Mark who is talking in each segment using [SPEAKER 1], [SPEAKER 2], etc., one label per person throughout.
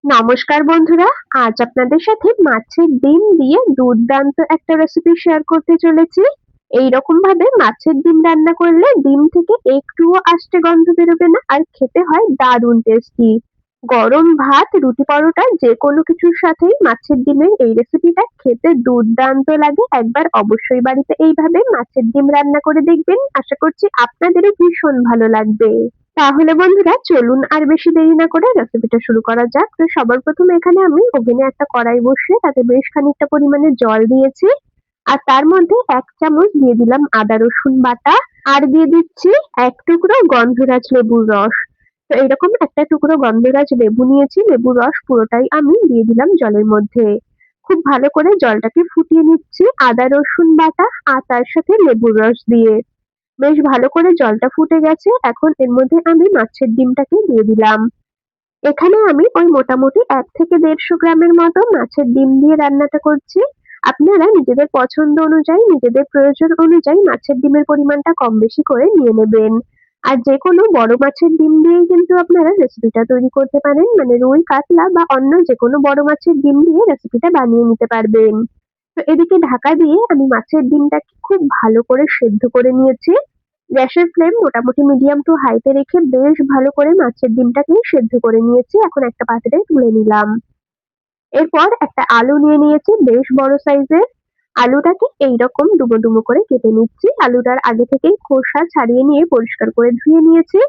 [SPEAKER 1] নমস্কার বন্ধুরা, আজ আপনাদের সাথে মাছের ডিম দিয়ে দুর্দান্ত একটা রেসিপি শেয়ার করতে চলেছি। এইরকম ভাবে মাছের ডিম রান্না করলে ডিম থেকে একটুও আষ্টে গন্ধ বেরোবে না, আর খেতে হয় দারুণ টেস্টি। গরম ভাত, রুটি, পরোটা যে কোনো কিছুর সাথেই মাছের ডিমের এই রেসিপিটা খেতে দুর্দান্ত লাগে। একবার অবশ্যই বাড়িতে এইভাবে মাছের ডিম রান্না করে দেখবেন, আশা করছি আপনাদেরও ভীষণ ভালো লাগবে। তাহলে বন্ধুরা চলুন আর বেশি দেরি না করে রেসিপিটা শুরু করা যাক। তো সবার প্রথমে এখানে আমি ওভেনে একটা কড়াই বসিয়ে তাতে বেশ খানিকটা পরিমাণে জল দিয়েছি, আর তার মধ্যে ১ চামচ দিয়ে দিলাম আদা রসুন বাটা, আর দিয়ে দিচ্ছি ১ টুকরো গন্ধরাজ লেবুর রস। তো এরকম একটা টুকরো গন্ধরাজ লেবু নিয়েছি, লেবুর রস পুরোটাই আমি দিয়ে দিলাম জলের মধ্যে। খুব ভালো করে জলটাকে ফুটিয়ে নিচ্ছি আদা রসুন বাটা আর তার সাথে লেবুর রস দিয়ে। বেশ ভালো করে জলটা ফুটে গেছে। এখন এর মধ্যে আমি মাছের ডিমটাকে দিয়ে দিলাম। এখানে আমি ওই মোটামুটি ১ থেকে ১৫০ গ্রামের মতো মাছের ডিম দিয়ে রান্নাটা করছি। আপনারা নিজেদের পছন্দ অনুযায়ী, নিজেদের প্রয়োজন অনুযায়ী মাছের ডিমের পরিমাণটা কম বেশি করে নিয়ে নেবেন। আর যেকোনো বড় মাছের ডিম দিয়েই কিন্তু আপনারা রেসিপিটা তৈরি করতে পারেন। মানে রুই, কাতলা বা অন্য যেকোনো বড় মাছের ডিম দিয়ে রেসিপিটা বানিয়ে নিতে পারবেন। তো এদিকে ঢাকা দিয়ে আমি মাছের ডিমটাকে খুব ভালো করে সেদ্ধ করে নিয়েছি। গ্যাসের ফ্লেম মোটামুটি মিডিয়াম টু হাইতে রেখে বেশ ভালো করে মাছের ডিমটাকে সেদ্ধ করে নিয়েছি। এখন একটা পাত্রে তুলে নিলাম। এরপর একটা আলু নিয়ে নিয়েছি বেশ বড় সাইজের। আলুটাকে এইরকম ডুমো ডুমো করে কেটে নিচ্ছি। আলুটার আগে থেকেই খোসা ছাড়িয়ে নিয়ে পরিষ্কার করে ধুয়ে নিয়েছি।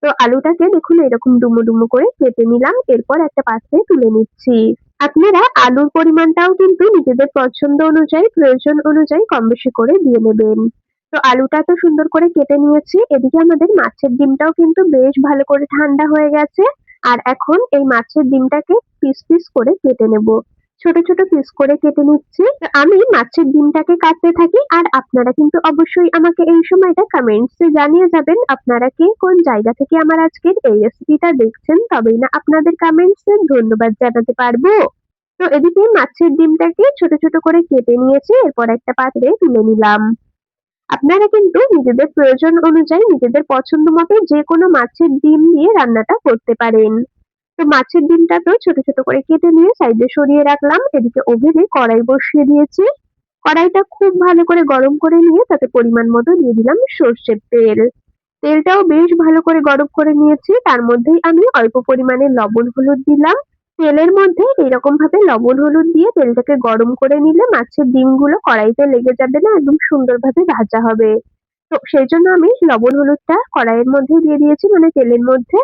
[SPEAKER 1] তো আলুটাকে দেখুন এরকম ডুমো ডুমো করে কেটে নিলাম। এরপর একটা পাত্রে তুলে নিচ্ছি। আপনারা আলুর পরিমাণটাও কিন্তু নিজেদের পছন্দ অনুযায়ী, প্রয়োজন অনুযায়ী কম বেশি করে দিয়ে নেবেন। তো আলুটা তো সুন্দর করে কেটে নিয়েছি। এদিকে আমাদের মাছের ডিমটাও কিন্তু বেশ ভালো করে ঠান্ডা হয়ে গেছে। আর এখন এই মাছের ডিমটাকে পিস পিস করে কেটে নেব। ছোট ছোট পিস করে কেটে নিচ্ছি। তো আমি মাছের ডিমটাকে কাটতে থাকি, আর আপনারা কিন্তু অবশ্যই আমাকে এই সময়টা কমেন্টসে জানিয়ে যাবেন আপনারা কে কোন জায়গা থেকে আমার আজকের এই রেসিপিটা দেখছেন, তবেই না আপনাদের কমেন্টসে ধন্যবাদ জানাতে পারবো। তো এদিকে মাছের ডিমটাকে ছোট ছোট করে কেটে নিয়েছি, এরপর একটা পাত্রে তুলে নিলাম। আপনারা কিন্তু নিজেদের প্রয়োজন অনুযায়ী, নিজেদের পছন্দ মতো যেকোনো মাছের ডিম দিয়ে রান্নাটা করতে পারেন। তো মাছের ডিমটা তো ছোট ছোট করে কেটে নিয়ে সাইডে সরিয়ে রাখলাম। এদিকে ওভেনে কড়াই বসিয়ে দিয়েছি। কড়াইটা খুব ভালো করে গরম করে নিয়ে তাতে পরিমাণ মতো দিয়ে দিলাম সর্ষের তেল। তেলটাও বেশ ভালো করে গরম করে নিয়েছি। তার মধ্যেই আমি অল্প পরিমাণে লবণ হলুদ দিলাম। তেলের মধ্যে এরকম ভাবে লবণ হলুদ দিয়ে তেলটাকে গরম করে নিলে মাছের ডিমগুলো কড়াইতে লেগে যাবে না, একদম সুন্দরভাবে ভাজা হবে। তো সেজন্য আমি লবণ হলুদটা কড়াইয়ের মধ্যে দিয়ে দিয়েছি, মানে তেলের মধ্যে।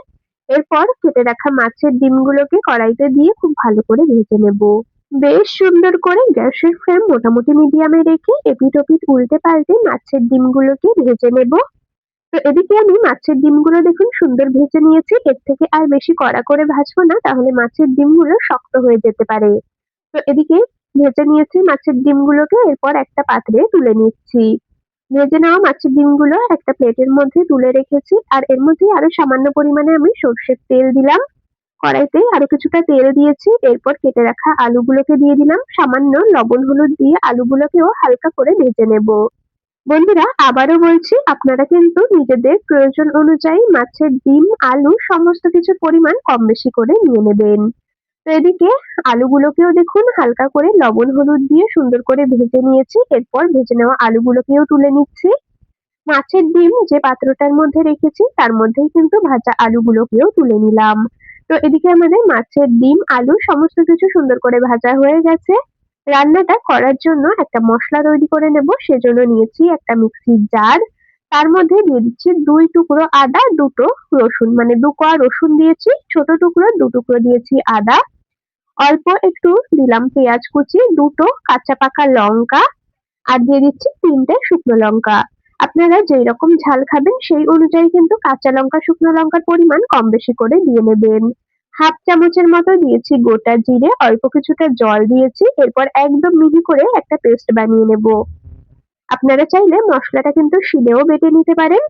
[SPEAKER 1] এরপর কেটে রাখা মাছের ডিমগুলোকে কড়াইতে দিয়ে খুব ভালো করে ভেজে নেব। বেশ সুন্দর করে গ্যাসের ফ্লেম মোটামুটি মিডিয়ামে রেখে এপিঠ ওপিঠ উল্টে পাল্টে মাছের ডিমগুলোকে ভেজে নেব। তো এদিকে আমি মাছের ডিমগুলো দেখুন সুন্দর ভেজে নিয়েছি। এর থেকে আর বেশি কড়া করে ভাজবো না, তাহলে মাছের ডিমগুলো শক্ত হয়ে যেতে পারে। তো এদিকে ভেজে নিয়েছি মাছের ডিমগুলোকে, এরপর একটা পাত্রে তুলে নিচ্ছি। ভেজে নেওয়া মাছের ডিমগুলো একটা প্লেটের মধ্যে তুলে রেখেছি, আর এর মধ্যে আরো সামান্য পরিমাণে আমি সর্ষের তেল দিলাম। কড়াইতে আরো কিছুটা তেল দিয়েছি, এরপর কেটে রাখা আলুগুলোকে দিয়ে দিলাম। সামান্য লবণ হলুদ দিয়ে আলুগুলোকেও হালকা করে ভেজে নেব। বন্ধুরা আবারও বলছি, আপনারা কিন্তু নিজেদের প্রয়োজন অনুযায়ী মাছের ডিম, আলু সমস্ত কিছুর পরিমাণ কম বেশি করে নিয়ে নেবেন। তো এদিকে আলুগুলোকেও দেখুন হালকা করে লবণ হলুদ দিয়ে সুন্দর করে ভেজে নিয়েছি। এরপর ভেজে নেওয়া আলুগুলোকেও তুলে নিচ্ছি। মাছের ডিম যে পাত্রটার মধ্যে রেখেছি তার মধ্যেই কিন্তু ভাজা আলুগুলোকেও তুলে নিলাম। তো এদিকে আমাদের মাছের ডিম, আলু সমস্ত কিছু সুন্দর করে ভাজা হয়ে গেছে। রান্নাটা করার জন্য একটা মসলা তৈরি করে নেব। সেজন্য নিয়েছি একটা মিক্সির জার। তার মধ্যে দিয়ে দিচ্ছি ২ টুকরো আদা, ২ রসুন, মানে ২ কোয়া রসুন দিয়েছি, ছোট টুকরো ২ টুকরো দিয়েছি আদা। অল্প একটু দিলাম পেঁয়াজ কুচি, ২ কাঁচা পাকা লঙ্কা, আর দিয়ে দিচ্ছি ৩টে শুকনো লঙ্কা। আপনারা যেই রকম ঝাল খাবেন সেই অনুযায়ী কিন্তু কাঁচা লঙ্কা, শুকনো লঙ্কার পরিমাণ কম বেশি করে দিয়ে নেবেন। হাফ চামচের মতো দিয়েছি গোটা জিরে, অল্প কিছুটা জল দিয়েছি। এরপর একদম মিহি করে একটা পেস্ট বানিয়ে নেব। আপনারা চাইলে মসলাটা কিন্তু শিলেও বেটে নিতে পারেন।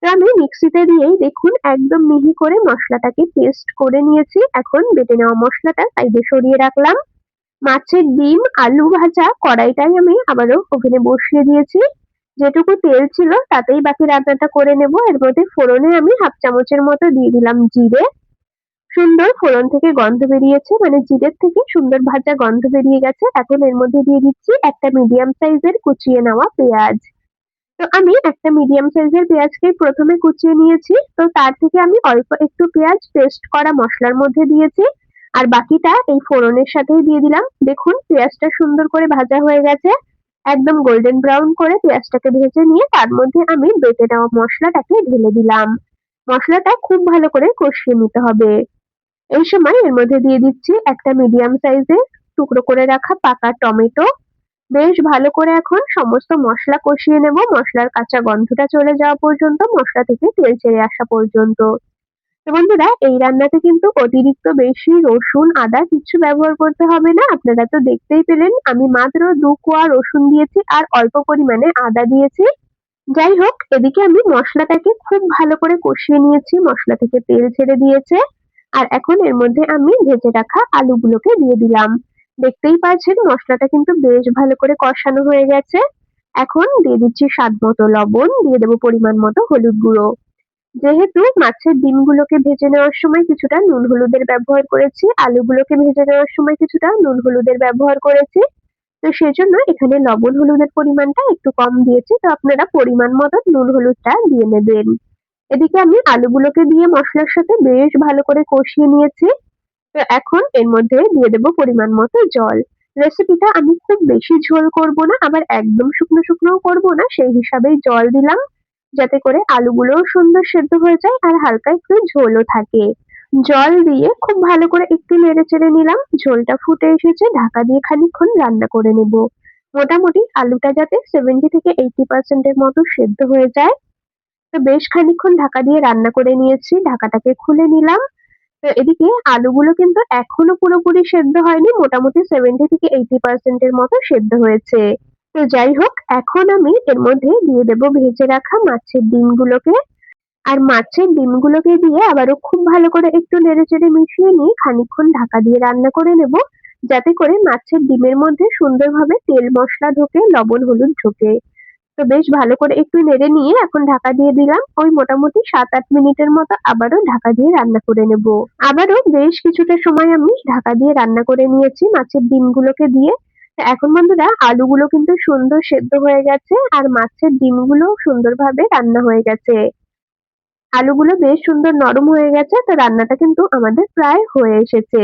[SPEAKER 1] তো আমি মিক্সিতে দিয়েই দেখুন একদম মিহি করে মসলাটাকে পেস্ট করে নিয়েছি। এখন বেটে নেওয়া মসলাটা সাইডে সরিয়ে রাখলাম। মাছের ডিম, আলু ভাজা কড়াইটাই আমি আবারও ওভেনে বসিয়ে দিয়েছি। যেটুকু তেল ছিল তাতেই বাকি রান্নাটা করে নেব। এর মধ্যে ফোড়নে আমি হাফ চামচের মতো দিয়ে দিলাম জিরে। সুন্দর ফোড়ন থেকে গন্ধ বেরিয়েছে, মানে জিরের থেকে সুন্দর ভাজা গন্ধ বেরিয়ে গেছে। এখন এর মধ্যে দিয়ে দিচ্ছি একটা মিডিয়াম সাইজের কুচিয়ে নেওয়া পেঁয়াজ। তো আমি একটা মিডিয়াম সাইজের পেঁয়াজকেই প্রথমে কুচিয়ে নিয়েছি। তো তার থেকে আমি অল্প একটু পেঁয়াজ পেস্ট করা মসলার মধ্যে দিয়েছি। আর বাকিটা এই ফোড়নের সাথেই দিয়ে দিলাম। দেখুন পেঁয়াজটা সুন্দর করে ভাজা হয়ে গেছে। একদম গোল্ডেন ব্রাউন করে পেঁয়াজটাকে ভেজে নিয়ে তার মধ্যে আমি বেটে নেওয়া মসলাটাকে ঢেলে দিলাম। মসলাটা খুব ভালো করে কষিয়ে নিতে হবে। এই সময় এর মধ্যে দিয়ে দিচ্ছি একটা মিডিয়াম সাইজের টুকরো করে রাখা পাকা টমেটো। বেশ ভালো করে এখন সমস্ত মসলা কষিয়ে নেব, মসলার কাঁচা গন্ধটা চলে যাওয়া পর্যন্ত, মসলা থেকে তেল ছেড়ে আসা পর্যন্ত। তো বন্ধুরা এই রান্নাতে কিন্তু অতিরিক্ত বেশি রসুন আদা কিছু ব্যবহার করতে হবে না। আপনারা তো দেখতেই পেলেন আমি মাত্র 2 কোয়া রসুন দিয়েছি আর অল্প পরিমাণে আদা দিয়েছি। যাই হোক এদিকে আমি মসলাটাকে খুব ভালো করে কষিয়ে নিয়েছি, মসলা থেকে তেল ছেড়ে দিয়েছে। আর এখন এর মধ্যে আমি ভেজে রাখা আলুগুলোকে দিয়ে দিলাম। দেখতেই পাচ্ছেন মসলাটা কিন্তু বেশ ভালো করে কষানো হয়ে গেছে। এখন দিয়ে দিচ্ছি স্বাদ মতো লবণ, দিয়ে দেবো পরিমাণ মতো হলুদ গুঁড়ো। যেহেতু মাছের ডিমগুলোকে ভেজে নেওয়ার সময় কিছুটা নুন হলুদের ব্যবহার করেছি, আলুগুলোকে ভেজে নেওয়ার সময় কিছুটা নুন হলুদের ব্যবহার করেছি। তো সেজন্য এখানে লবণ হলুদের পরিমাণটা একটু কম দিয়েছি। তো আপনারা পরিমাণ মতো নুন হলুদটা দিয়ে নেবেন। এদিকে আমি আলুগুলোকে দিয়ে মসলার সাথে বেশ ভালো করে কষিয়ে নিয়েছি। তো এখন এর মধ্যে দিয়ে দেব পরিমাণ মতো জল। রেসিপিটা আমি খুব বেশি ঝোল করব না, আবার একদম শুকনো শুকনোও করব না, সেই হিসাবেই জল দিলাম, যাতে করে আলুগুলোও সুন্দর সেদ্ধ হয়ে যায় আর হালকা একটু ঝোলও থাকে। জল দিয়ে খুব ভালো করে একটু নেড়েচেড়ে নিলাম। ঝোলটা ফুটে এসেছে, ঢাকা দিয়ে খানিকক্ষণ রান্না করে নেব। মোটামুটি আলুটা যাতে 70 থেকে 80% এর মতো সেদ্ধ হয়ে যায়। তো বেশ খানিকক্ষণ ঢাকা দিয়ে রান্না করে নিয়েছি, ঢাকাটাকে খুলে নিলাম। তো এদিকে আলুগুলো কিন্তু এখনো পুরোপুরি সেদ্ধ হয়নি, মোটামুটি 70 থেকে 80% এর মতো সেদ্ধ হয়েছে। তো যাই হোক এখন আমি এর মধ্যে দিয়ে দেব ভেজে রাখা মাছের ডিমগুলোকে। আর মাছের ডিমগুলোকে দিয়ে আবারও খুব ভালো করে একটু নেড়েচেড়ে মিশিয়ে নিয়ে খানিকক্ষণ ঢাকা দিয়ে রান্না করে নেব, যাতে করে মাছের ডিমের মধ্যে সুন্দরভাবে তেল মশলা ঢোকে, লবণ হলুদ ঢোকে। তো বেশ ভালো করে একটু নেড়ে নিয়ে এখন ঢাকা দিয়ে দিলাম। ওই মোটামুটি 7-8 মিনিটের মতো আবারও ঢাকা দিয়ে রান্না করে নেব। আবারও বেশ কিছুটা সময় আমি ঢাকা দিয়ে রান্না করে নিয়েছি মাছের ডিমগুলোকে দিয়ে। তো এখন বন্ধুরা আলুগুলো কিন্তু সুন্দর সেদ্ধ হয়ে গেছে আর মাছের ডিমগুলো সুন্দরভাবে রান্না হয়ে গেছে। আলুগুলো বেশ সুন্দর নরম হয়ে গেছে। তো রান্নাটা কিন্তু আমাদের প্রায় হয়ে এসেছে।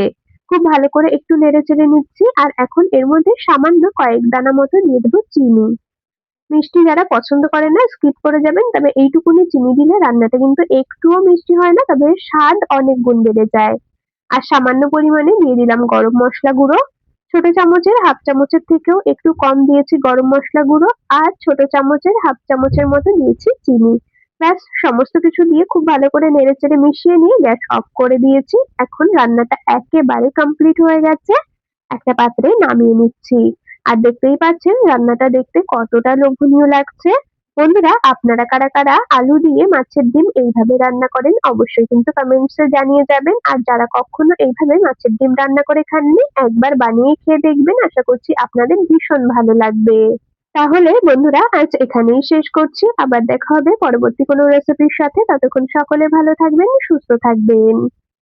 [SPEAKER 1] খুব ভালো করে একটু নেড়েচেড়ে নিচ্ছি আর এখন এর মধ্যে সামান্য কয়েক দানা মতো দিয়ে দেবো চিনি। মিষ্টি যারা পছন্দ করে না স্কিপ করে যাবেন, তবে এইটুকুনি চিনি দিলে রান্নাটা কিন্তু একটুও মিষ্টি হয় না, তবে স্বাদ অনেক গুণ বেড়ে যায়। আর সামান্য পরিমাণে দিয়ে দিলাম গরম মশলা গুঁড়ো। ছোট চামচের হাফ চামচের থেকেও একটু কম দিয়েছি গরম মশলা গুঁড়ো, আর ছোট চামচের হাফ চামচের মতো দিয়েছি চিনি। ব্যাস সমস্ত কিছু দিয়ে খুব ভালো করে নেড়েচেড়ে মিশিয়ে নিয়ে গ্যাস অফ করে দিয়েছি। এখন রান্নাটা একেবারে কমপ্লিট হয়ে গেছে। একটা পাত্রে নামিয়ে নিচ্ছি। আর দেখতেই পাচ্ছেন রান্নাটা দেখতে কতটা লোভনীয় লাগছে। বন্ধুরা আপনারা কারা কারা আলু দিয়ে মাছের ডিম এইভাবে রান্না করেন অবশ্যই কিন্তু কমেন্টসে জানিয়ে যাবেন। আর যারা কখনো এইভাবে মাছের ডিম রান্না করে খাননি একবার বানিয়ে খেয়ে দেখবেন, আশা করছি আপনাদের ভীষণ ভালো লাগবে। তাহলে বন্ধুরা আজ এখানেই শেষ করছি, আবার দেখা হবে পরবর্তী কোনো রেসিপির সাথে। ততক্ষণ সকলে ভালো থাকবেন, সুস্থ থাকবেন।